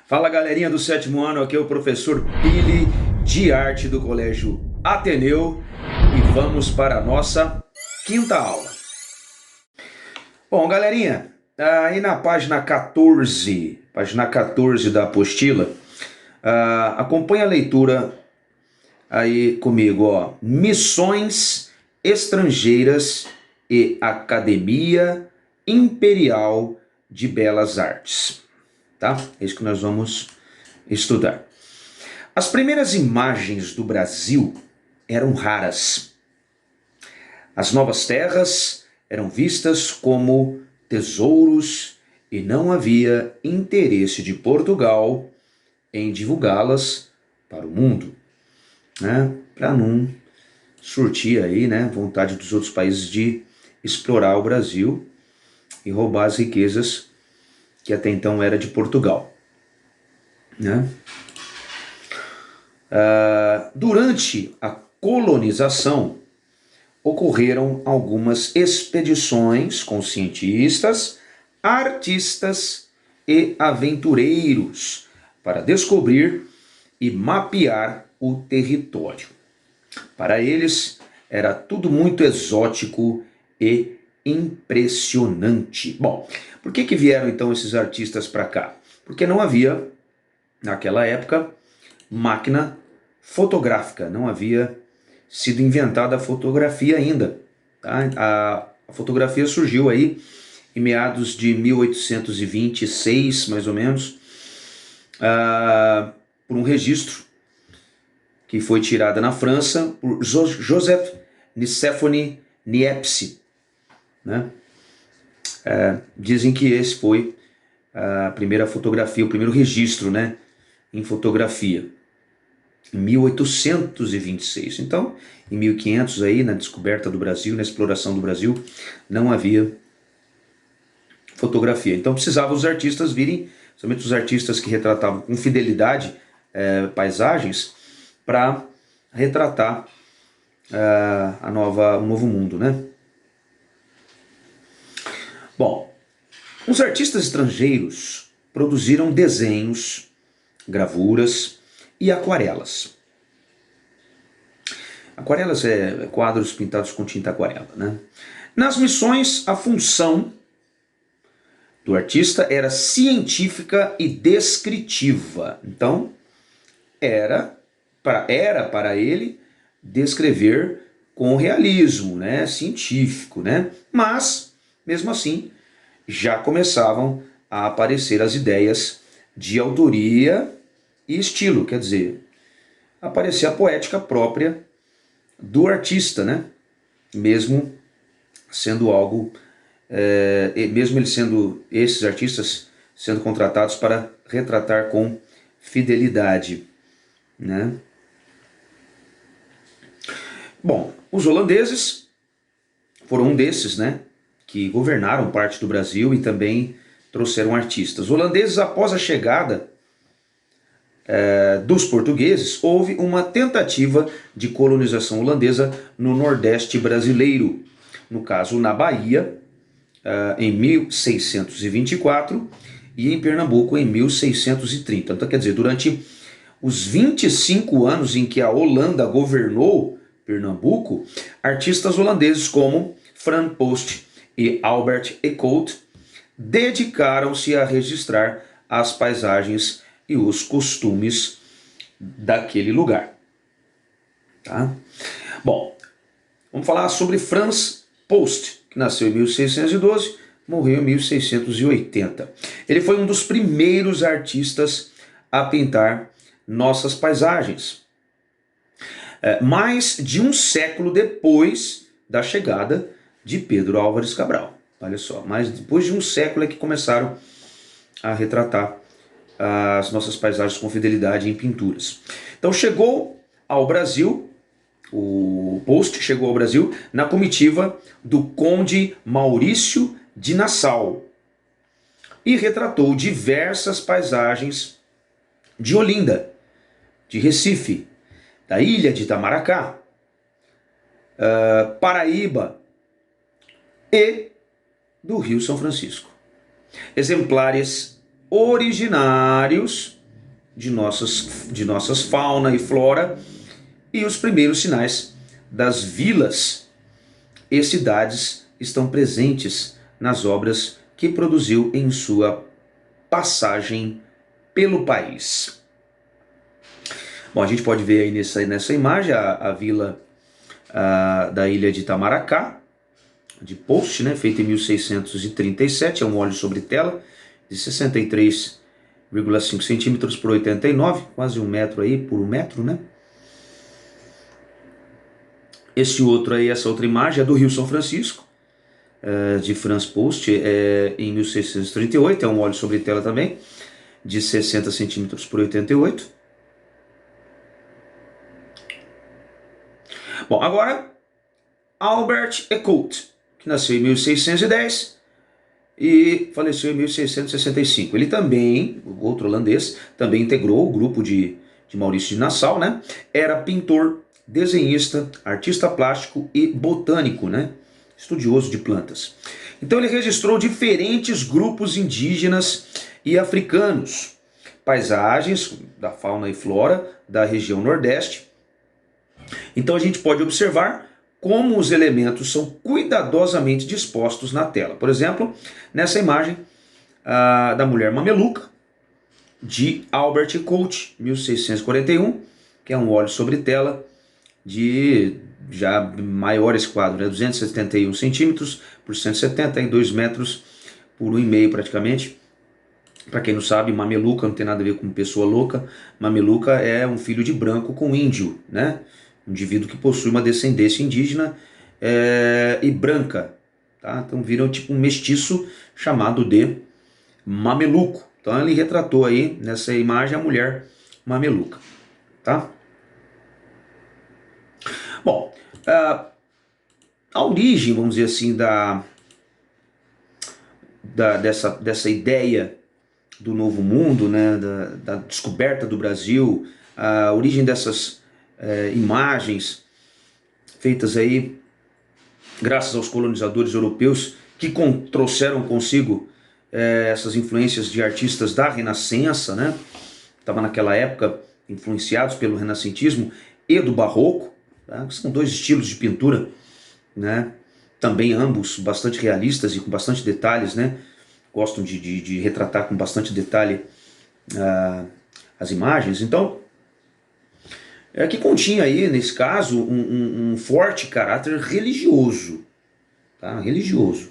Fala galerinha do sétimo ano, aqui é o professor Billy de arte do Colégio Ateneu e vamos para a nossa quinta aula. Bom, galerinha, aí na página 14, da apostila, acompanha a leitura aí comigo, ó. Missões estrangeiras e Academia Imperial de Belas Artes. Tá? É isso que nós vamos estudar. As primeiras imagens do Brasil eram raras. As novas terras eram vistas como tesouros e não havia interesse de Portugal em divulgá-las para o mundo, né? Para não surtir aí, né, vontade dos outros países de explorar o Brasil e roubar as riquezas que até então era de Portugal, né? Durante a colonização, ocorreram algumas expedições com cientistas, artistas e aventureiros para descobrir e mapear o território. Para eles, era tudo muito exótico e impressionante. Bom, por que vieram então esses artistas para cá? Porque não havia, naquela época, máquina fotográfica, não havia sido inventada a fotografia ainda. Tá? A fotografia surgiu aí em meados de 1826, mais ou menos, por um registro que foi tirada na França por Joseph Nicéphore Niepce, né? Dizem que esse foi a primeira fotografia, o primeiro registro, né, em fotografia, em 1826. Então, em 1500, aí, na descoberta do Brasil, na exploração do Brasil, não havia fotografia. Então precisavam os artistas virem, somente os artistas que retratavam com fidelidade paisagens, para retratar o novo mundo, né? Bom, os artistas estrangeiros produziram desenhos, gravuras e aquarelas. Aquarelas é quadros pintados com tinta aquarela, né? Nas missões, a função do artista era científica e descritiva. Então, era para ele descrever com realismo, né, científico, né? Mas, mesmo assim, já começavam a aparecer as ideias de autoria e estilo, quer dizer, aparecer a poética própria do artista, né? Mesmo sendo algo, mesmo esses artistas sendo contratados para retratar com fidelidade, né? Bom, os holandeses foram um desses, né, que governaram parte do Brasil e também trouxeram artistas. Os holandeses, após a chegada dos portugueses, houve uma tentativa de colonização holandesa no Nordeste brasileiro, no caso na Bahia, em 1624 e em Pernambuco em 1630. Então, quer dizer, durante os 25 anos em que a Holanda governou Pernambuco, artistas holandeses como Fran Post e Albert Eekhout dedicaram-se a registrar as paisagens e os costumes daquele lugar. Tá? Bom, vamos falar sobre Frans Post, que nasceu em 1612, morreu em 1680. Ele foi um dos primeiros artistas a pintar nossas paisagens. Mais de um século depois da chegada de Pedro Álvares Cabral. Olha só, mas depois de um século é que começaram a retratar as nossas paisagens com fidelidade em pinturas. Então chegou ao Brasil, o Post chegou ao Brasil na comitiva do conde Maurício de Nassau e retratou diversas paisagens de Olinda, de Recife, da ilha de Itamaracá, Paraíba e do Rio São Francisco. Exemplares originários de nossas fauna e flora e os primeiros sinais das vilas e cidades estão presentes nas obras que produziu em sua passagem pelo país. Bom, a gente pode ver aí nessa imagem a vila da ilha de Itamaracá, de post, né, feita em 1637, é um óleo sobre tela de 63,5 centímetros por 89, quase 1 metro aí por 1 metro, né? Essa outra imagem é do Rio São Francisco, de France Post, em 1638, é um óleo sobre tela também, de 60 centímetros por 88. Bom, agora, Albert Ecoute, que nasceu em 1610 e faleceu em 1665. Ele também, outro holandês, também integrou o grupo de Maurício de Nassau, né? Era pintor, desenhista, artista plástico e botânico, né? Estudioso de plantas. Então ele registrou diferentes grupos indígenas e africanos, paisagens da fauna e flora da região Nordeste. Então a gente pode observar como os elementos são cuidadosamente dispostos na tela. Por exemplo, nessa imagem da mulher mameluca, de Albert Ecoute, 1641, que é um óleo sobre tela de já maior esse quadro, né? 271 centímetros por 170 e 2 metros por 1,5 praticamente. Para quem não sabe, mameluca não tem nada a ver com pessoa louca. Mameluca é um filho de branco com índio, né? Um indivíduo que possui uma descendência indígena e branca, tá? Então viram tipo um mestiço chamado de mameluco. Então ele retratou aí nessa imagem a mulher mameluca, tá? Bom, a origem, vamos dizer assim, dessa ideia do novo mundo, né, da descoberta do Brasil, a origem dessas imagens feitas aí graças aos colonizadores europeus que trouxeram consigo essas influências de artistas da Renascença, né? Estava naquela época influenciados pelo renascentismo e do barroco, tá? São dois estilos de pintura, né? Também ambos bastante realistas e com bastante detalhes, né? Gostam de retratar com bastante detalhe as imagens. Então, que continha aí, nesse caso, um forte caráter religioso, tá? Religioso,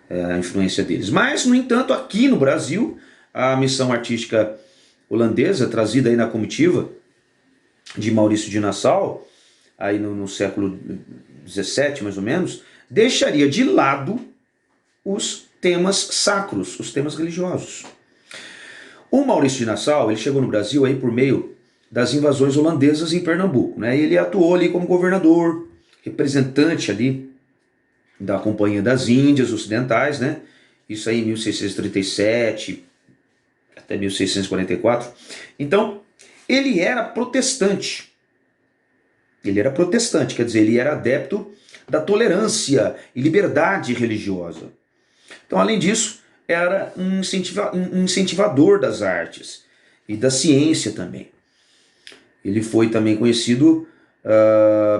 a influência deles. Mas, no entanto, aqui no Brasil, a missão artística holandesa, trazida aí na comitiva de Maurício de Nassau, aí no século XVII, mais ou menos, deixaria de lado os temas sacros, os temas religiosos. O Maurício de Nassau, ele chegou no Brasil aí por meio das invasões holandesas em Pernambuco, né? E ele atuou ali como governador, representante ali da Companhia das Índias Ocidentais, né? Isso aí em 1637 até 1644. Então, ele era protestante. Ele era protestante, quer dizer, ele era adepto da tolerância e liberdade religiosa. Então, além disso, era um incentivador das artes e da ciência também. Ele foi também conhecido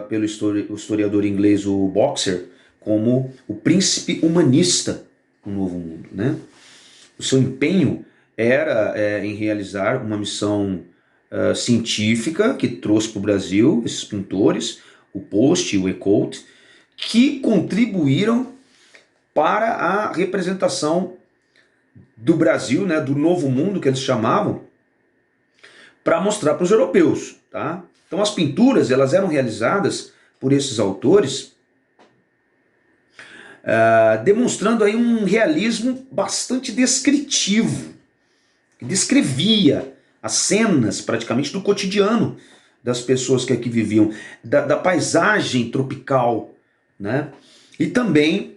pelo historiador inglês, o Boxer, como o príncipe humanista do Novo Mundo, né? O seu empenho era em realizar uma missão científica que trouxe para o Brasil esses pintores, o Post e o Ecoute, que contribuíram para a representação do Brasil, né, do Novo Mundo que eles chamavam, para mostrar para os europeus, tá? Então as pinturas elas eram realizadas por esses autores demonstrando aí um realismo bastante descritivo, que descrevia as cenas praticamente do cotidiano das pessoas que aqui viviam, da paisagem tropical, né? E também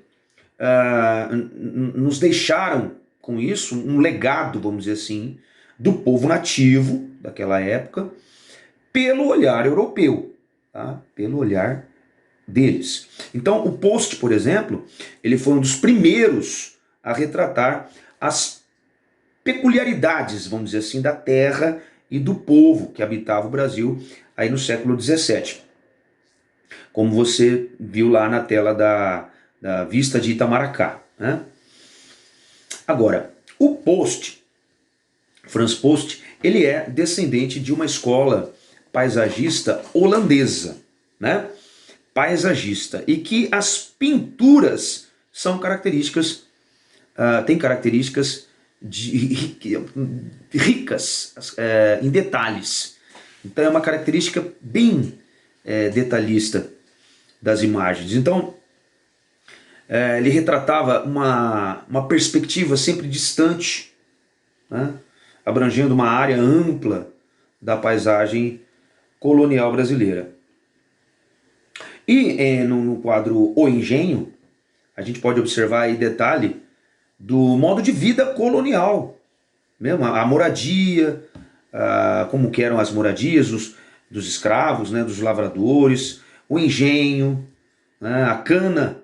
nos deixaram com isso um legado, vamos dizer assim, do povo nativo daquela época, pelo olhar europeu, tá? Pelo olhar deles. Então o Post, por exemplo, ele foi um dos primeiros a retratar as peculiaridades, vamos dizer assim, da terra e do povo que habitava o Brasil aí no século XVII. Como você viu lá na tela da vista de Itamaracá, né? Agora, o Post, Frans Post, ele é descendente de uma escola paisagista holandesa, né? Paisagista, e que as pinturas são características, têm características ricas em detalhes. Então é uma característica bem detalhista das imagens. Então ele retratava uma perspectiva sempre distante, né? Abrangendo uma área ampla da paisagem colonial brasileira. E no quadro O Engenho, a gente pode observar aí detalhe do modo de vida colonial, mesmo a moradia, como que eram as moradias dos escravos, né, dos lavradores, o engenho, né, a cana,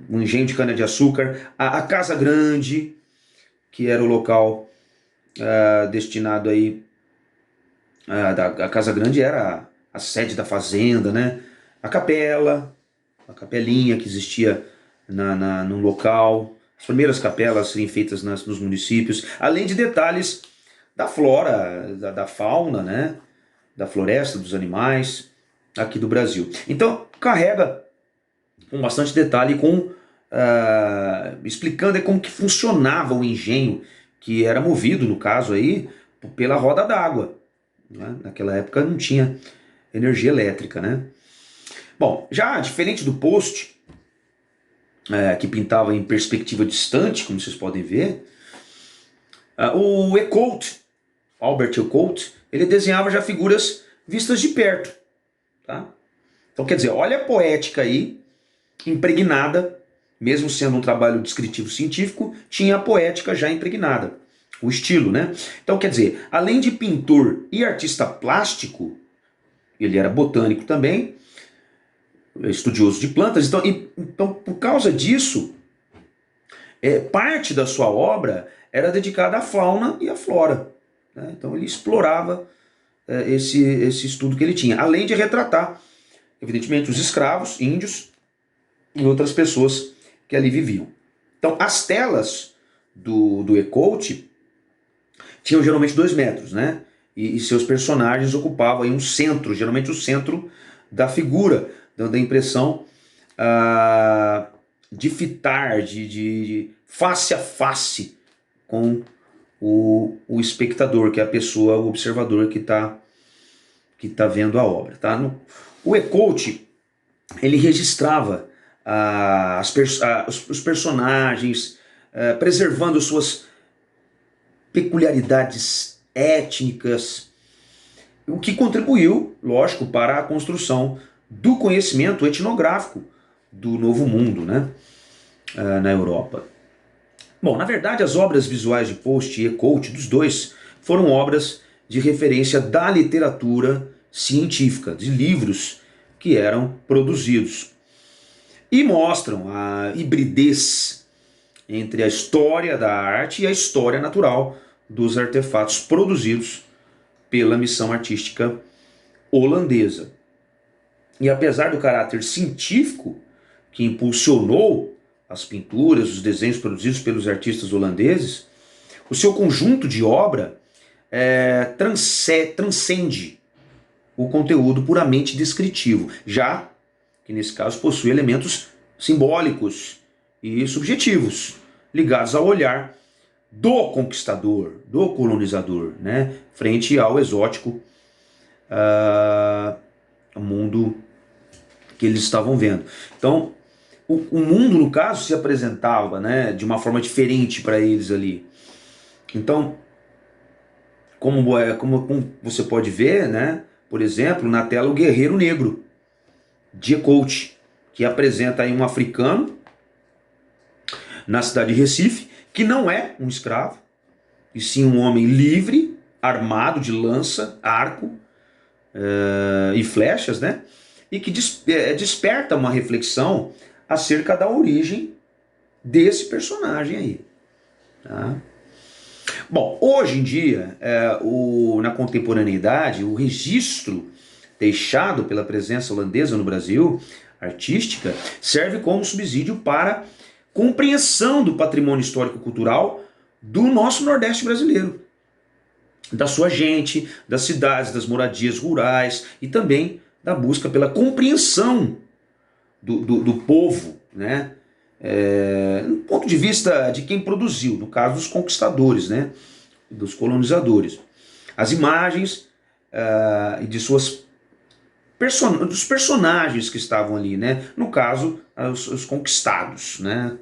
o engenho de cana-de-açúcar, a Casa Grande, que era o local destinado aí, a Casa Grande era a sede da fazenda, né? A capela, a capelinha que existia no local, as primeiras capelas serem feitas nos municípios, além de detalhes da flora, da fauna, né? Da floresta, dos animais aqui do Brasil. Então carrega com bastante detalhe, explicando como que funcionava o engenho, que era movido, no caso aí, pela roda d'água, né? Naquela época não tinha energia elétrica, né? Bom, já diferente do Post, que pintava em perspectiva distante, como vocês podem ver, o Ecoult, Albert Ecoult, ele desenhava já figuras vistas de perto, tá? Então quer dizer, olha a poética aí, impregnada, mesmo sendo um trabalho descritivo científico, tinha a poética já impregnada, o estilo, né? Então quer dizer, além de pintor e artista plástico, ele era botânico também, estudioso de plantas, então por causa disso, parte da sua obra era dedicada à fauna e à flora, né? Então ele explorava esse estudo que ele tinha, além de retratar, evidentemente, os escravos, índios e outras pessoas que ali viviam. Então as telas do Ecoult tinham geralmente 2 metros, né? E seus personagens ocupavam aí um centro, geralmente o centro da figura, dando a impressão de fitar, de face a face com o espectador, que é a pessoa, o observador que tá vendo a obra. Tá? O Ecoult, ele registrava os personagens, preservando suas peculiaridades étnicas, o que contribuiu, lógico, para a construção do conhecimento etnográfico do Novo Mundo, né, na Europa. Bom, na verdade, as obras visuais de Post e Ecoult, dos dois, foram obras de referência da literatura científica, de livros que eram produzidos. E mostram a hibridez entre a história da arte e a história natural dos artefatos produzidos pela missão artística holandesa. E apesar do caráter científico que impulsionou as pinturas, os desenhos produzidos pelos artistas holandeses, o seu conjunto de obra transcende o conteúdo puramente descritivo, já que nesse caso possui elementos simbólicos e subjetivos, ligados ao olhar do conquistador, do colonizador, né, frente ao exótico mundo que eles estavam vendo. Então, o mundo, no caso, se apresentava, né, de uma forma diferente para eles ali. Então, como você pode ver, né, por exemplo, na tela o Guerreiro Negro, de Ecoult, que apresenta aí um africano na cidade de Recife, que não é um escravo, e sim um homem livre, armado de lança, arco e flechas, né? E que desperta uma reflexão acerca da origem desse personagem aí. Tá? Bom, hoje em dia, na contemporaneidade, o registro deixado pela presença holandesa no Brasil, artística, serve como subsídio para compreensão do patrimônio histórico-cultural do nosso Nordeste brasileiro, da sua gente, das cidades, das moradias rurais e também da busca pela compreensão do povo, né? Do ponto de vista de quem produziu, no caso dos conquistadores, né? Dos colonizadores. As imagens e de dos personagens que estavam ali, né? No caso, os conquistados, né?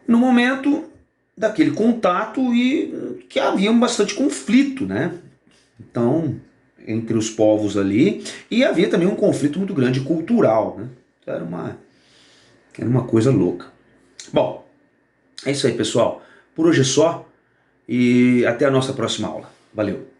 No momento daquele contato e que havia bastante conflito, né? Então, entre os povos ali, e havia também um conflito muito grande cultural, né? Era uma coisa louca. Bom, é isso aí, pessoal. Por hoje é só e até a nossa próxima aula. Valeu!